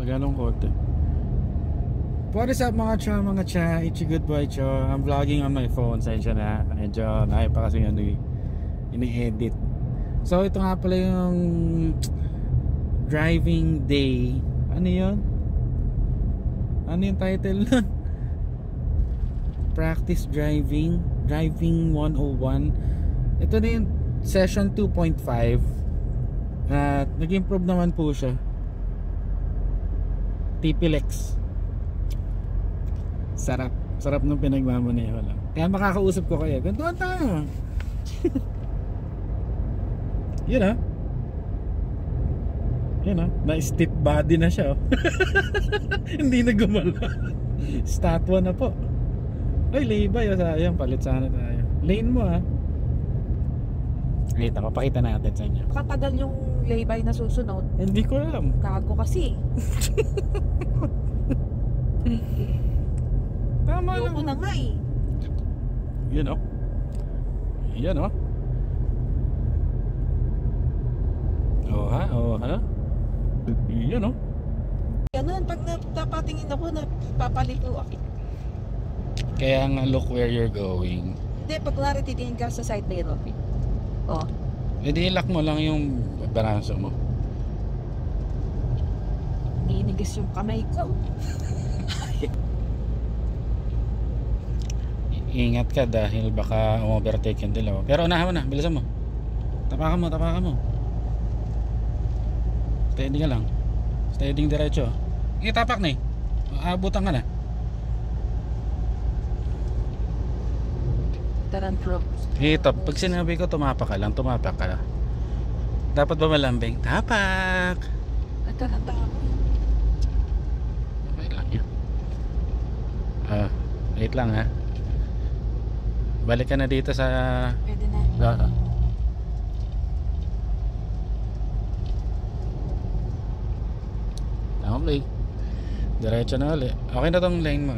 Magalong konti. What is up mga cha? It's a good boy cho. I'm vlogging on my phone. Sensya na. Medyo nahay pa kasi ini-edit. So ito nga pala yung driving day. Ano yun? Ano yung title nun? Practice driving 101. Ito na yung session 2.5. At nag-improve naman po siya. TP-Lex. Sarap nung pinagmamaneho lang. Kaya makakausap ko kayo. Gantuan tayo. Yun ah. Yun ah. Na-stiff body na siya. Hindi na gumala. Statwa na po. Ay, laybay. Sayang, palit sana tayo. Lane mo ah. Kita, papakita natin sa inyo. Katagal yung laybay na susunod. Hindi ko alam. Gago kasi. Tama lang. Ayoko na nga eh. Yan o. Yan o. Oh ha? Yan o. Ganun, pag napatingin ako, napapaliko ako. Kaya nga look where you're going. Hindi, pag kunwari titingin ka sa side mirror. Oh. Hindi ilak mo lang yung baraso mo. Ninigas yung kamay ko. Ingat ka dahil baka overtake yung dilaw. Pero unahan mo na, bilisan mo. Tapakan mo. Steady ka lang. Steady diretso. Tapak na eh. Abutan ka na. Tarantrum. Pag sinabi ko tumapak ka lang, tumapak ka lang. Dapat ba malambing? Tapak! Taranta ako. Okay lang yun. Wait lang ha. Balik ka na dito sa... Pwede na. Okay. Diretso na ulit. Okay na tong lane mo.